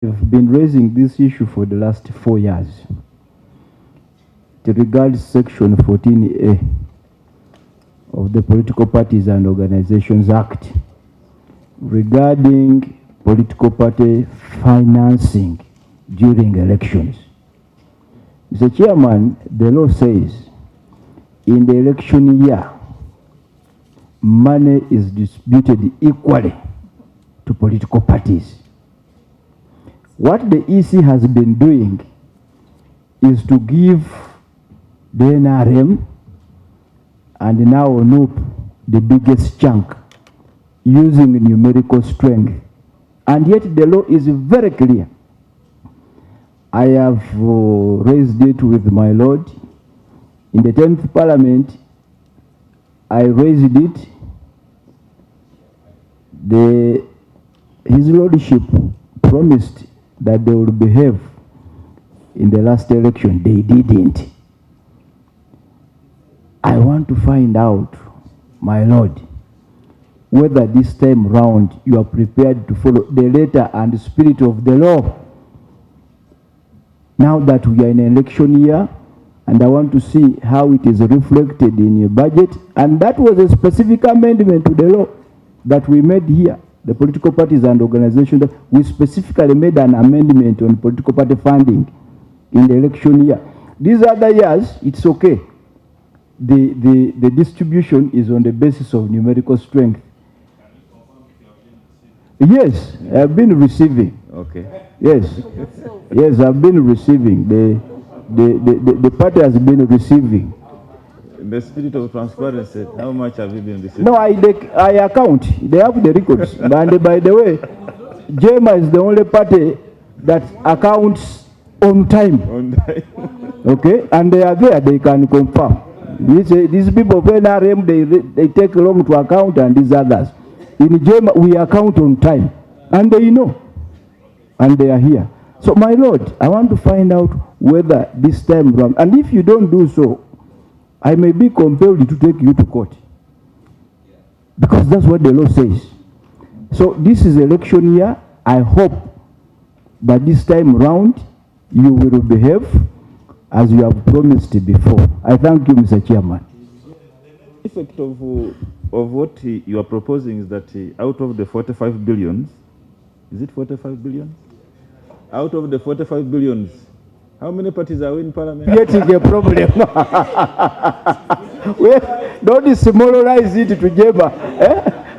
I've been raising this issue for the last 4 years. It regards Section 14A of the Political Parties and Organizations Act regarding political party financing during elections. Mr. Chairman, the law says in the election year, money is distributed equally to political parties. What the EC has been doing is to give the NRM and now NUP the biggest chunk using numerical strength. And yet the law is very clear. I have raised it with my Lord. In the 10th Parliament, I raised it. His Lordship promised that they would behave in the last election. They didn't. I want to find out, my Lord, whether this time round you are prepared to follow the letter and the spirit of the law. Now that we are in an election year, and I want to see how it is reflected in your budget, and that was a specific amendment to the law that we made here. The political parties and organizations, we specifically made an amendment on political party funding in the election year. These other years, it's okay. The distribution is on the basis of numerical strength. Yes, I've been receiving. Okay. Yes, yes, I've been receiving. The party has been receiving. In the spirit of transparency, how much have you been receiving? No, I account. They have the records. And by the way, Jeema is the only party that accounts on time. On time. Okay, and they are there. They can confirm. These people of NRM, they take long to account, and these others. In Jeema, we account on time, and they know, and they are here. So, my Lord, I want to find out whether this time round, and if you don't do so, I may be compelled to take you to court, because that's what the law says. So this is election year. I hope that this time round you will behave as you have promised before. I thank you, Mr. Chairman. The effect of what you are proposing is that out of the 45 billions, is it 45 billion? Out of the 45 billions, how many parties are in Parliament? Getting a problem. Don't demoralize it to Jeema.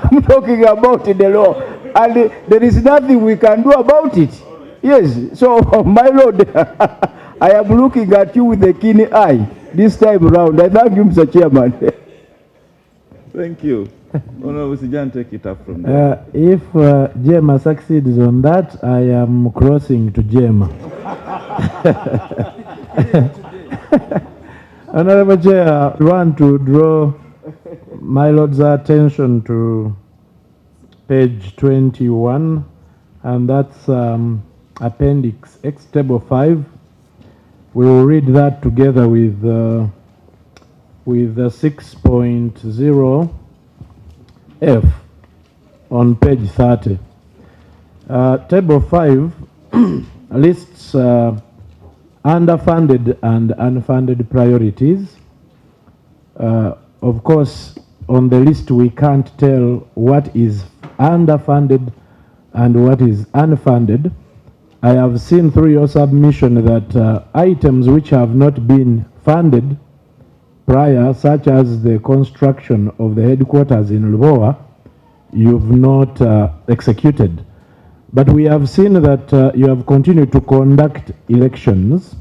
I'm talking about the law. And there is nothing we can do about it. Yes. So, my Lord, I am looking at you with a keen eye this time around. I thank you, Mr. Chairman. Thank you. Honorable Sijan, take it up from there. If Jeema succeeds on that, I am crossing to Jeema. Honorable Chair, I want to draw my Lord's attention to page 21, and that's Appendix X, Table 5. We will read that together with 6.0 F on page 30. Table 5 lists underfunded and unfunded priorities. Of course, on the list we can't tell what is underfunded and what is unfunded. I have seen through your submission that items which have not been funded prior, such as the construction of the headquarters in Lubowa, you've not executed. But we have seen that you have continued to conduct elections,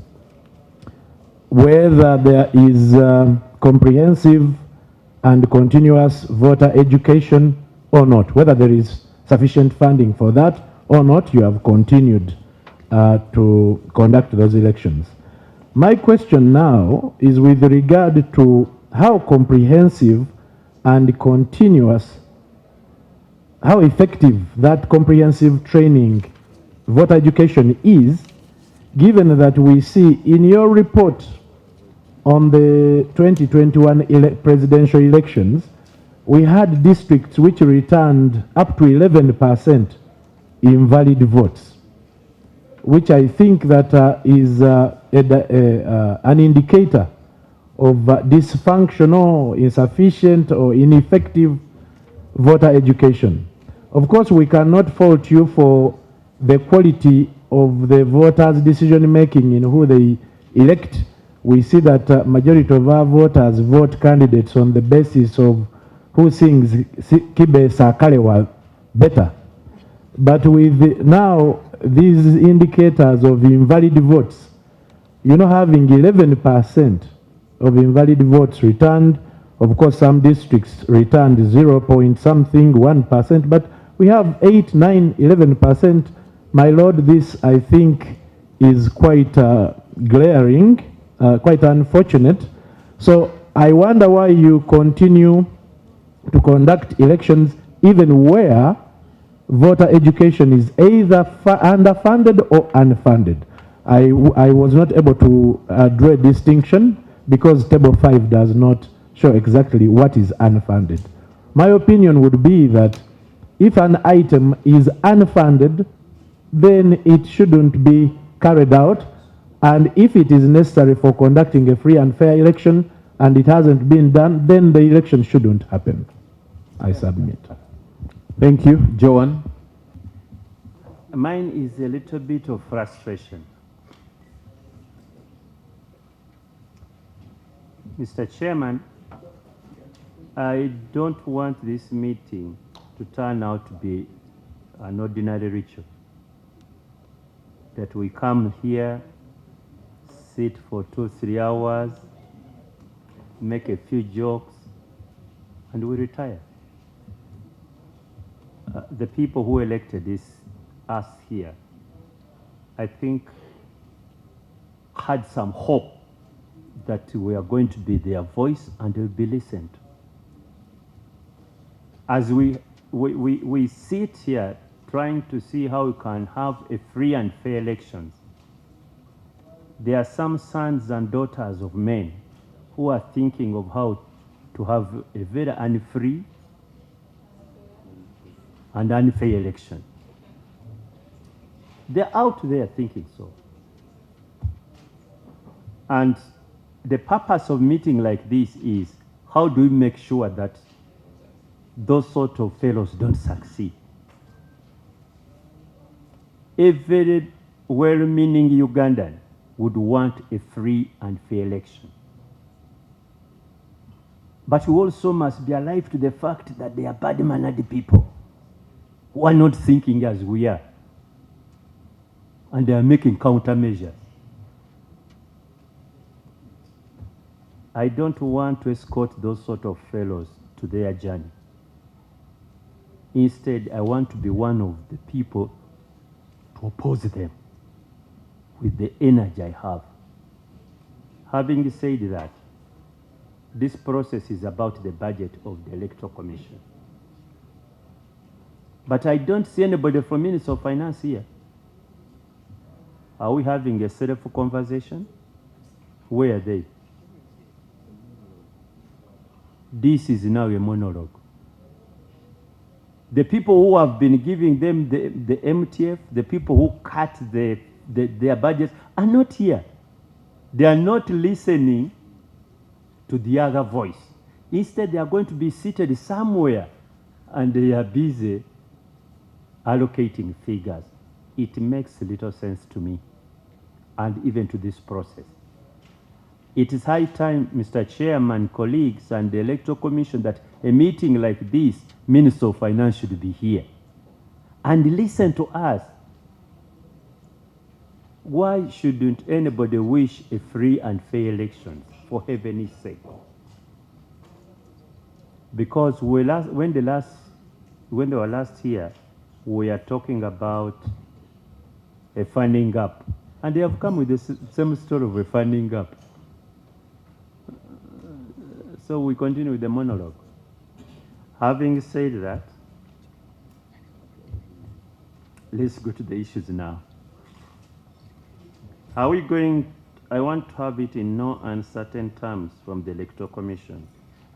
whether there is comprehensive and continuous voter education or not, whether there is sufficient funding for that or not, you have continued to conduct those elections. My question now is with regard to how comprehensive and continuous, how effective that comprehensive training, voter education is, given that we see in your report on the 2021 presidential elections, we had districts which returned up to 11% invalid votes. which I think that is an indicator of dysfunctional, insufficient, or ineffective voter education. Of course, we cannot fault you for the quality of the voters' decision making in who they elect. We see that majority of our voters vote candidates on the basis of who sings Kibe Sakalewa better. But with now these indicators of invalid votes, you know, having 11% of invalid votes returned, of course some districts returned 0 point something, 1%, but we have 8, 9, 11%. My lord, this I think is quite glaring, quite unfortunate. So I wonder why you continue to conduct elections even where voter education is either underfunded or unfunded. I was not able to draw a distinction because Table 5 does not show exactly what is unfunded. My opinion would be that if an item is unfunded, then it shouldn't be carried out. And if it is necessary for conducting a free and fair election and it hasn't been done, then the election shouldn't happen. I submit. Thank you. Joan. Mine is a little bit of frustration. Mr. Chairman, I don't want this meeting to turn out to be an ordinary ritual. That we come here, sit for 2-3 hours, make a few jokes, and we retire. The people who elected us here, I think, had some hope that we are going to be their voice and will be listened. As we sit here trying to see how we can have a free and fair elections, there are some sons and daughters of men who are thinking of how to have a very unfree and unfair election. They're out there thinking so. And the purpose of meeting like this is, how do we make sure that those sort of fellows don't succeed? Every well-meaning Ugandan would want a free and fair election. But we also must be alive to the fact that they are bad-mannered people who are not thinking as we are, and they are making countermeasures. I don't want to escort those sort of fellows to their journey. Instead, I want to be one of the people to oppose them with the energy I have. Having said that, this process is about the budget of the Electoral Commission. But I don't see anybody from Ministry of Finance here. Are we having a self-conversation? Where are they? This is now a monologue. The people who have been giving them the MTF, the people who cut their budgets, are not here. They are not listening to the other voice. Instead, they are going to be seated somewhere and they are busy allocating figures. It makes little sense to me, and even to this process. It is high time, Mr. Chairman, colleagues, and the Electoral Commission, that a meeting like this, Minister of Finance should be here and listen to us. Why shouldn't anybody wish a free and fair election, for heaven's sake? Because when they were last here, we are talking about a funding gap, and they have come with the same story of a funding gap. So we continue with the monologue. Having said that, let's go to the issues now. Are we going, I want to have it in no uncertain terms from the Electoral Commission.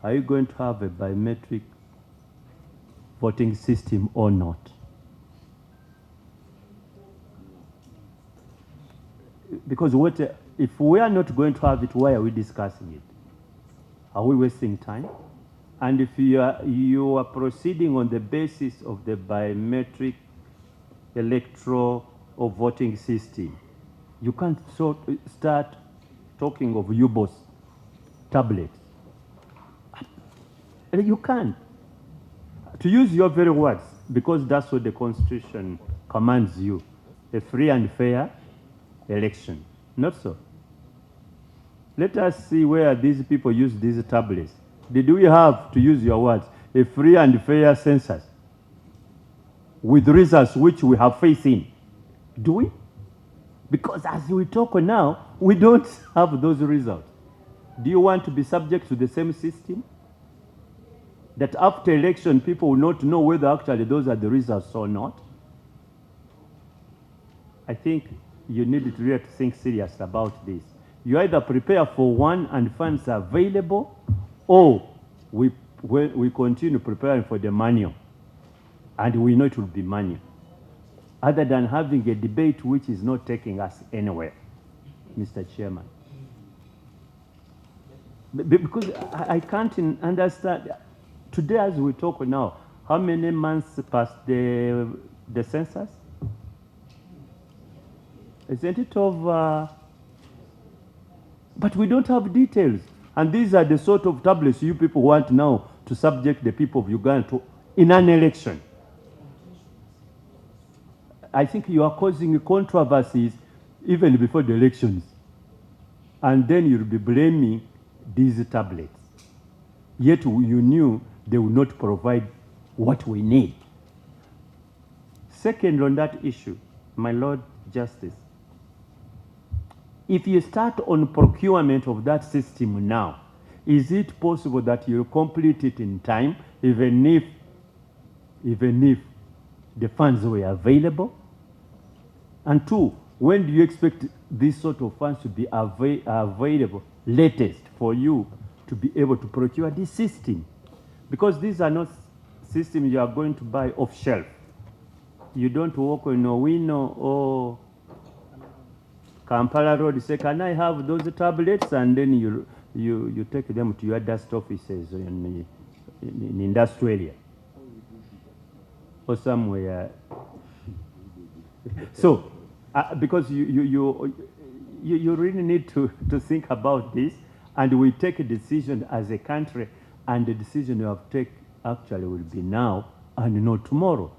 Are you going to have a biometric voting system or not? because what, if we are not going to have it, why are we discussing it? Are we wasting time? And if you are proceeding on the basis of the biometric electoral or voting system, you can't start talking of U-boss tablets. You can't. To use your very words, because that's what the Constitution commands you, a free and fair election. Not so. Let us see where these people use these tablets. Did we have, to use your words, a free and fair census with results which we have faith in? Do we? Because as we talk now, we don't have those results. Do you want to be subject to the same system? That after election, people will not know whether actually those are the results or not? I think you need to really think serious about this. You either prepare for one and funds are available, or we continue preparing for the manual, and we know it will be manual, other than having a debate which is not taking us anywhere, Mr. Chairman. Because I can't understand. Today, as we talk now, how many months past the census? Isn't it over? But we don't have details. And these are the sort of tablets you people want now to subject the people of Uganda to in an election. I think you are causing controversies even before the elections. And then you'll be blaming these tablets. Yet you knew they will not provide what we need. Second, on that issue, my Lord Justice, if you start on procurement of that system now, is it possible that you'll complete it in time, even if the funds were available? And two, when do you expect this sort of funds to be available latest for you to be able to procure this system? Because these are not systems you are going to buy off shelf. You don't walk on Owino or Kampala Road, say, can I have those tablets? And then you take them to your dust offices in industrial area or somewhere. So, because you really need to think about this, and we take a decision as a country, and the decision you have taken actually will be now and not tomorrow.